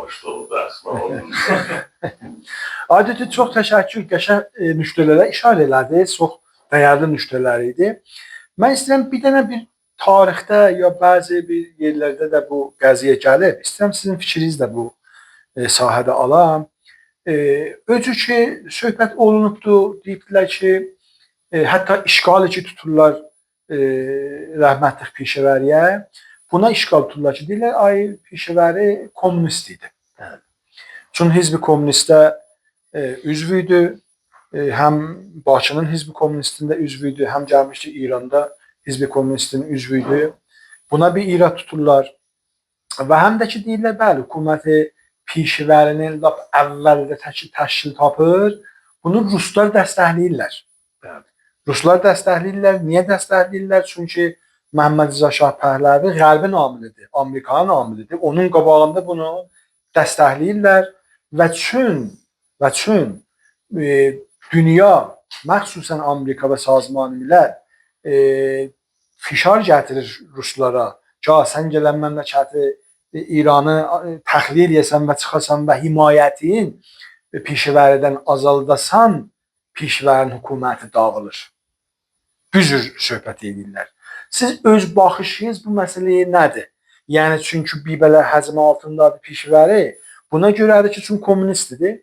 bağışlı oldu əslində. Adətən çox təşəkkür, qəşəng nüqtələrə işarə elədiniz, çox dəyərli nüqtələr idi. Mən istəyirəm bir dənə bir tarixdə ya bəzi bir yerlərdə də bu qəziyyə gəlib. İstəyirəm sizin fikriniz də bu sahədə alam. Öcü ki, söhbət olunubdu, deyibdilər ki, hətta işğal ki tuturlar rəhmətlik Pişəvəriyə. Buna işğal tuturlar ki, deyirlər, ay Pişəvəri kommunist idi. Çünki Hizbi Kommunistdə üzv idi, həm Bakının Hizbi Kommunistində üzv idi, həm gəlmişdi İranda Hizbi Kommunistinin üzv idi. Buna bir irad tuturlar. Və həm də ki, deyirlər, bəli, hökuməti Pişəvərinin lap əvvəldə təşkil tapır, bunu Ruslar dəstəkləyirlər. Ruslar dəstəkləyirlər. Niyə dəstəkləyirlər? Çünki Məhəmməd Rza Şah Pəhləvi Qərbin amilidir, Amerikanın amilidir. Onun qabağında bunu dəstəkləyirlər və çün dünya, məxsusən Amerika və Sazman Millər fişar gətirir Ruslara. Sən gələn məmləkəti İranı təxliyə edəsən və çıxasan və himayətin Pişəvəridən azaldasan, Pişəvərin hökuməti dağılır. Büzür söhbət edirlər. Siz öz baxışınız bu məsələyə nədir? Yəni, çünki bir belə həcm altındadır Pişəvəri, buna görədir ki, çünki kommunistdir,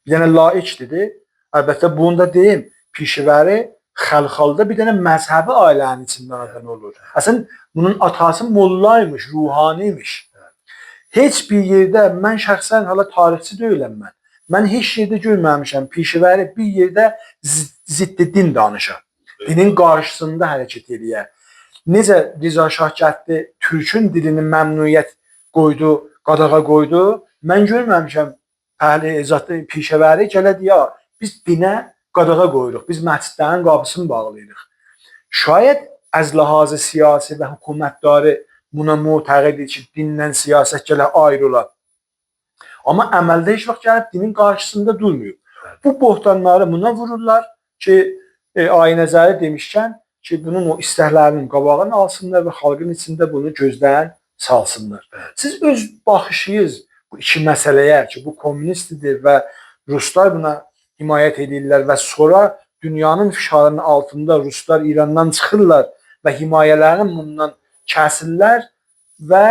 yəni laikdir. Əlbəttə, bunu da deyim, Pişəvəri xəlxalda bir dənə məzhəbi ailənin içindən adam olur. Əslən, bunun atası mollaymış, ruhaniymiş. Heç bir yerdə, mən şəxsən, hala tarixçi deyiləm mən. Mən heç yerdə görməmişəm Pişəvəri bir yerdə ziddi din danışa. Dinin qarşısında hərəkət edə. Necə Rza Şah gəldi, Türkün dilini məmnuniyyət qoydu, qadağa qoydu. Mən görməmişəm Pişəvəri gələ deyə, biz dinə qadağa qoyuruq, biz məscidlərin qapısını bağlayırıq. Şayət əzlahazı siyasi və hökumətdarı buna mütəqidir ki, dinlə siyasət gələ ayrılar. Amma əməldə heç vaxt gəlib dinin qarşısında durmuyor. Bu bohtanları buna vururlar ki, Ayinəzəri demişkən ki, bunun o istəklərinin qabağını alsınlar və xalqın içində bunu gözdən salsınlar. Siz öz baxışınız bu iki məsələyə ki, bu kommunistdir və Ruslar buna himayət edirlər və sonra dünyanın fişarının altında Ruslar İrandan çıxırlar və himayələrini bundan kəsirlər və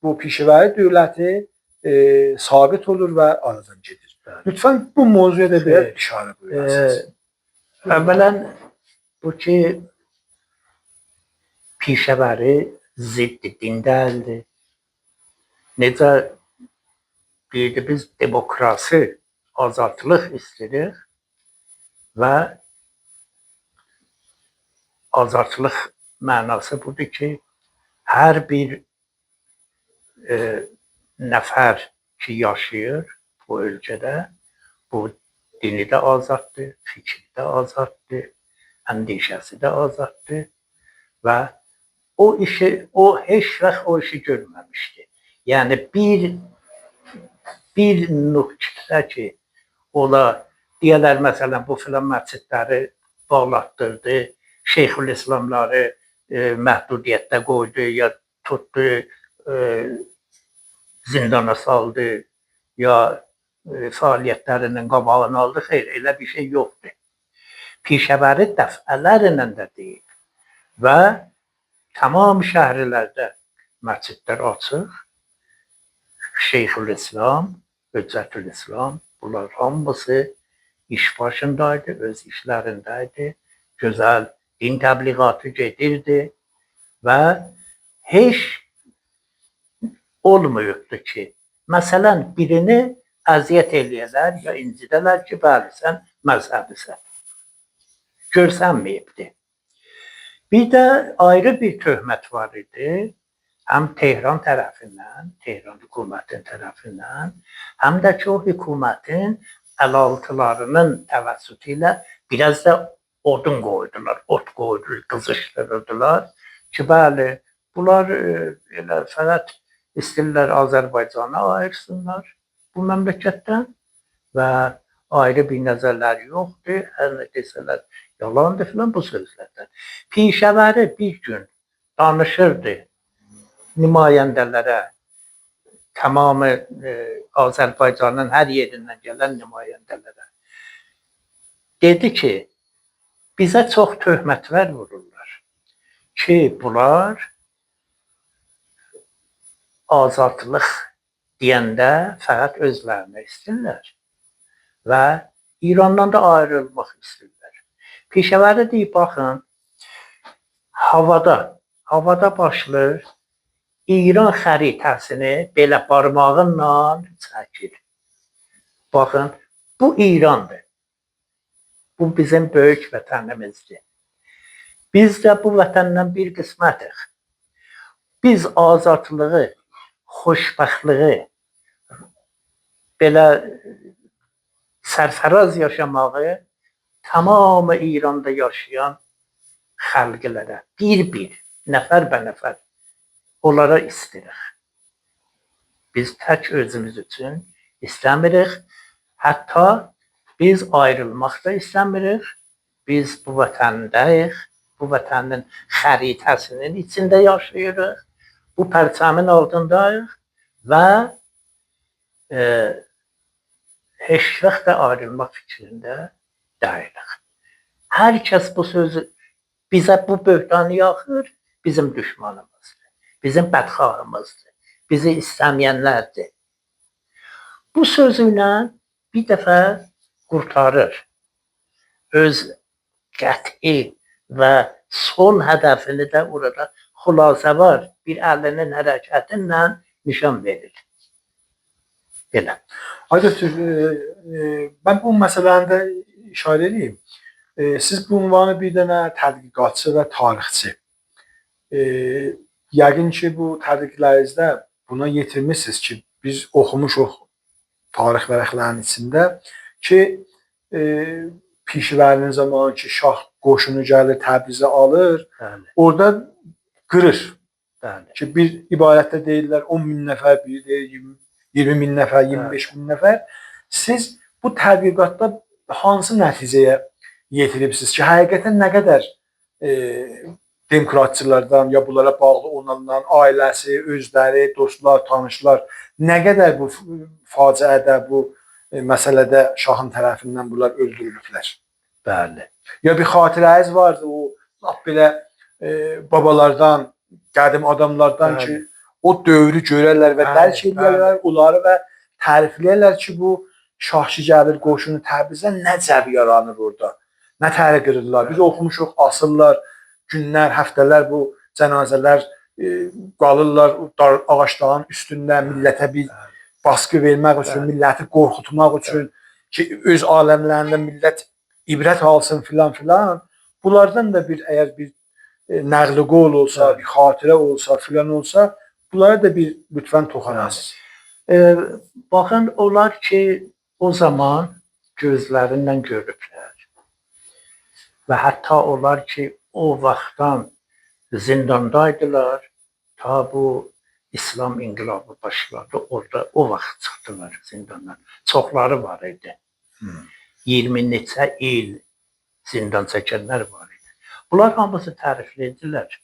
bu Pişəvəri dövləti sabit olur və aradan gedir. Lütfən bu mövzuya da bir işarə buyurasınız. Əvvələn bu ki, Pişəvəri ziddi dindəldir. Necə deyildi, biz demokrasi, azadlıq istəyirik və azadlıq mənası budur ki, hər bir nəfər ki yaşayır bu ölkədə, bu dini də azaddır, fikri də azaddır, əndişəsi də azaddır və o heç vaxt o işi görməmişdi. Yəni bir nöqtə ki, ola deyələr, məsələn, bu filan məscidləri bağlatdırdı, Şeyxülislamları məhdudiyyətdə qoydu, ya tutdu, zindana saldı, ya fəaliyyətlərinin qabağını aldı. Xeyr, elə bir şey yoxdur. Pişəvəri dəfələrlə də deyib və tamam şəhərlərdə məscidlər açıq, Şeyxülislam, Höccətülislam, bunlar hamısı iş başındaydı, öz işlərindəydi, gözəl din təbliğatı gedirdi və heç olmuyubdu ki, məsələn, birini əziyyət eləyələr ya incidələr ki, bəli, sən məzhəbisən. Görsənməyibdi. Bir də ayrı bir töhmət var idi, həm Tehran tərəfindən, Tehran hökumətin tərəfindən, həm də ki, o hökumətin əlaltılarının təvəssütü ilə biraz da odun qoydular, ot qoydular, qızışdırırdılar ki, bəli, bunlar elə fəqət istəyirlər Azərbaycana ayırsınlar bu məmləkətdən və ayrı bir nəzərlər yoxdur, hər nə desələr yalandır filan bu sözlərdən. Pişəvəri bir gün danışırdı nümayəndələrə, tamamı Azərbaycanın hər yerindən gələn nümayəndələrə dedi ki, bizə çox töhmətlər vururlar ki, bunlar azadlıq deyəndə fəqət özlərinə istəyirlər və İrandan da ayrılmaq istəyirlər. Pişəvəri deyib, baxın, havada başlayır, İran xəritəsini belə barmağınla çəkir. Baxın, bu İrandır. Bu bizim böyük vətənimizdir. Biz də bu vətəndən bir qismətik. Biz azadlığı, xoşbəxtliyi, belə sərfəraz yaşamağı tamamı İranda yaşayan xalqlara bir-bir, nəfər bə nəfər onlara istəyirik. Biz tək özümüz üçün istəmirik. Hətta biz ayrılmaq da istəmirik. Biz bu vətəndəyik. Bu vətənin xəritəsinin içində yaşayırıq. Bu pərçəmin altındayıq və heç vaxt da ayrılmaq fikrində deyilik. Hər kəs bu sözü bizə bu böhtanı yaxır, bizim düşmanımızdır, bizim bədxahımızdır, bizi istəməyənlərdir. Bu sözüyle bir dəfə qurtarır. Öz qəti və son hədəfini də orada xülasə var bir əlinin hərəkətinlə nişan verir. Belə. Aydın, ben bu məsələni də işarə edeyim. Siz bu ünvanı bir dənə tədqiqatçı və tarixçi. Yəqin ki, bu tədqiqlərinizdə buna yetirmişsiniz ki, biz oxumuşuq tarix vərəqlərinin içində ki, Pişəvərinin zamanı ki, şah qoşunu gəlir, Təbrizə alır, orada qırır. Ki, bir ibarətdə deyirlər 10 min nəfər, biri deyir 20 min nəfər, 25 min nəfər. Siz bu tədqiqatda hansı nəticəyə yetiribsiniz ki, həqiqətən nə qədər demokratçılardan ya bunlara bağlı olanların ailəsi, özləri, dostlar, tanışlar nə qədər bu faciədə, bu məsələdə şahın tərəfindən bunlar öldürülüblər? Bəli. Ya bir xatirəniz vardı o lap belə babalardan, qədim adamlardan ki, o dövrü görərlər və dərk edirlər onları və tərifləyirlər ki, bu şahçı gəlir qoşunu Təbrizə nə cəb yaranır orada, nə təri qırırlar. Biz oxumuşuq, asırlar, günlər, həftələr bu cənazələr qalırlar ağacların üstündə millətə bir baskı vermək üçün, milləti qorxutmaq üçün ki, öz aləmlərində millət ibrət alsın filan filan. Bunlardan da bir əgər bir nəqli qol olsa, bir xatirə olsa, filan olsa, bunlara da bir lütfən toxanasınız. Baxın, onlar ki, o zaman gözlərindən görüblər və hətta onlar ki, o vaxtdan zindandaydılar, ta bu İslam inqilabı başladı, orada o vaxt çıxdılar zindandan. Çoxları var idi. 20 neçə il zindan çəkənlər var idi. Bunlar hamısı təriflədilər.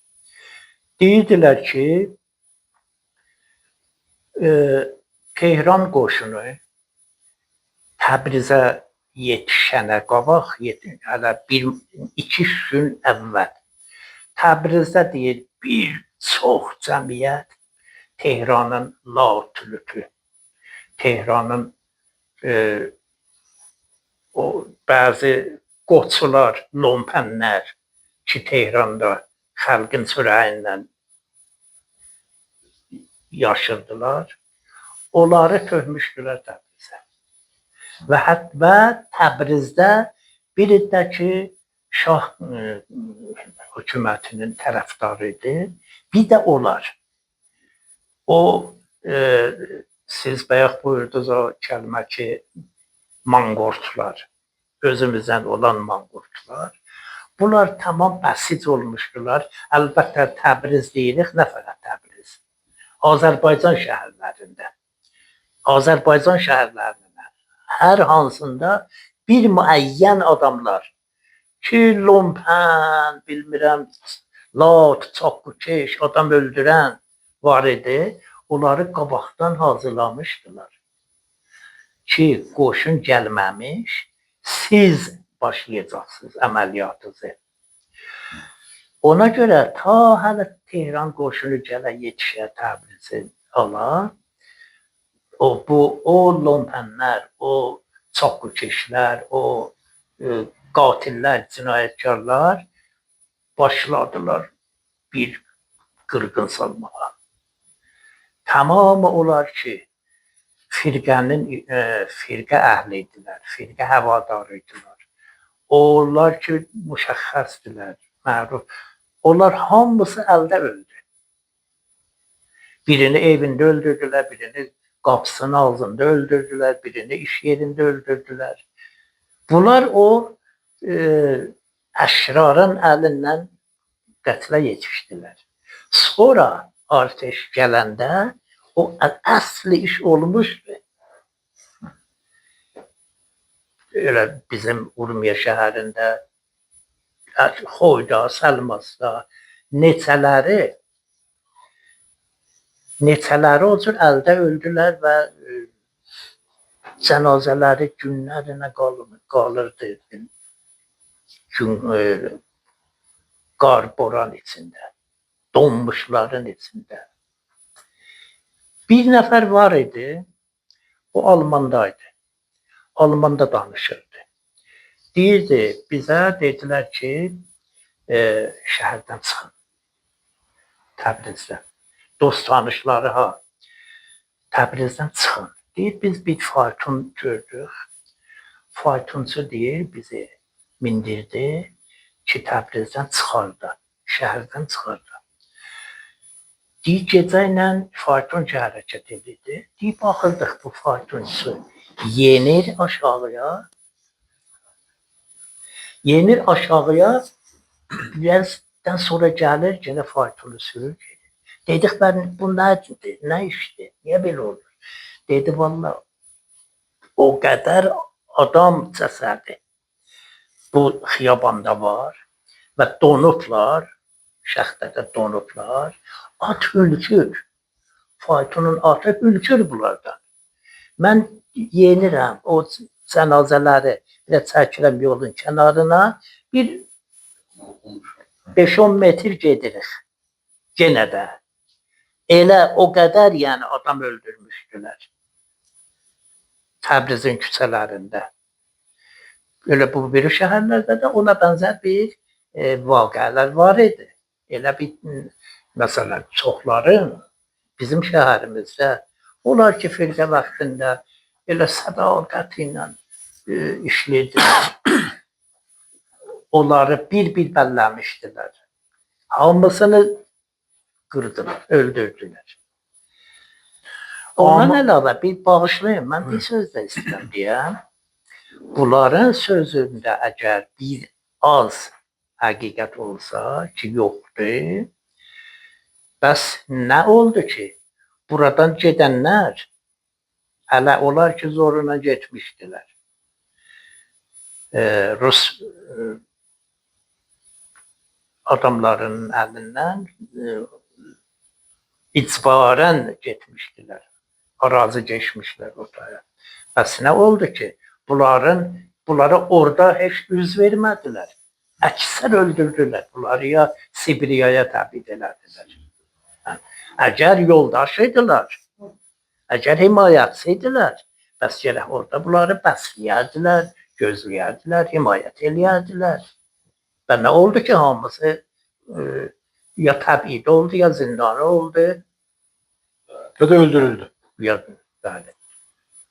Deyirdilər ki, Tehran qoşunu Təbrizə yetişənə qabaq, hələ 1-2 gün əvvəl Təbrizdə deyir, bir çox cəmiyyət Tehranın lautülütü, Tehranın o bəzi qoçular, lompənlər ki, Tehranda xalqın sürəyindən yaşırdılar, onları töhmüşdülər Təbrizə. Və Təbrizdə bir də ki, şah hökumətinin tərəfdarı idi, bir də onlar. O, siz bayaq buyurdunuz o kəlmə ki, manqurtlar, özümüzdən olan manqurtlar. Bunlar tamam bəsic olmuşdular. Əlbəttə Təbriz deyirik, nə fəqət Təbriz. Azərbaycan şəhərlərində. Azərbaycan şəhərlərində hər hansında bir müəyyən adamlar ki, lompən, bilmirəm, lat, çapqıkeş, adam öldürən var idi. onları qabaqdan hazırlamışdılar ki, qoşun gəlməmiş, siz başlayacaqsınız əməliyyatınızı. Ona görə ta hələ Tehran qoşunu gələ yetişə Təbrizi ala, o lumpenlər, o çapqıkeşlər, o qatillər, cinayətkarlar başladılar bir qırğın salmağa. Tamamı onlar ki, firqə əhli idilər, firqə həvadarıydılar. Onlar ki, müşəxxəsdilər, məruf. Onlar hamısı əldə öldü. Birini evində öldürdülər, birini qapısının ağzında öldürdülər, birini iş yerində öldürdülər. Bunlar o əşrarın əlindən qətlə yetişdilər. Sonra artıq gələndə o əsli iş olmuşdu. Elə bizim Urmiya şəhərində, Xoyda, Səlmasda neçələri o cür əldə öldülər və cənazələri günlərinə qalırdı. Qar boran içində, donmuşların içində. Bir nəfər var idi, o Almandaydı. Almanda danışırdı. Deyirdi, bizə dedilər ki, şəhərdən çıxın, Təbrizdən. Dost tanışları Təbrizdən çıxın. Deyir, biz bir fayton gördük. Faytonçu deyir, bizi mindirdi ki, Təbrizdən çıxardı, şəhərdən çıxardı. Deyir, gecə ilə fayton ki, hərəkət edirdi. Deyir, baxırdıq bu faytonçu yenir aşağıya. Yenir aşağıya, birazdan sonra gəlir, yenə faytonu sürür. Dedik, bu nədir, nə işdir, niyə belə olur? Dedi, valla, o qədər adam cəsədi bu xiyabanda var və donublar, şəxsdə donublar, at hülkür, faytonun atı hülkür bunlardan. Mən yenirəm, o cənazələri çəkirəm yolun kənarına, bir 5-10 metr gedirik, yenə də. Elə o qədər yəni adam öldürmüşdülər Təbrizin küçələrində. Elə bu biri şəhərlərdə də ona bənzər bir vaqələr var idi. Elə bir, məsələn, çoxların bizim şəhərimizdə, onlar ki, firqə vaxtında elə sədaqət ilə işləyirdilər. Onları bir-bir bəlləmişdilər. Hamısını qırdılar, öldürdülər. Ondan əlavə bir bağışlayın, mən bir söz də istəyirəm deyəm. Bunların sözündə əgər bir az həqiqət olsa ki, yoxdur, bəs nə oldu ki, buradan gedənlər hələ onlar ki, zoruna getmişdilər. Rus adamların əlindən icbarən getmişdilər. Arazi geçmişlər ortaya. Bəs nə oldu ki, bunlara orada heç üz vermədilər. Əksər öldürdülər. Bunları ya Sibiriyaya təbid elədilər. Əgər yoldaş idilər, əgər himayətçi idilər, bəs gələk orada bunları bəsləyərdilər, gözləyərdilər, himayət eləyərdilər. Və nə oldu ki, hamısı ya təbid oldu, ya zindana oldu. Ya da öldürüldü. Ya, bəli.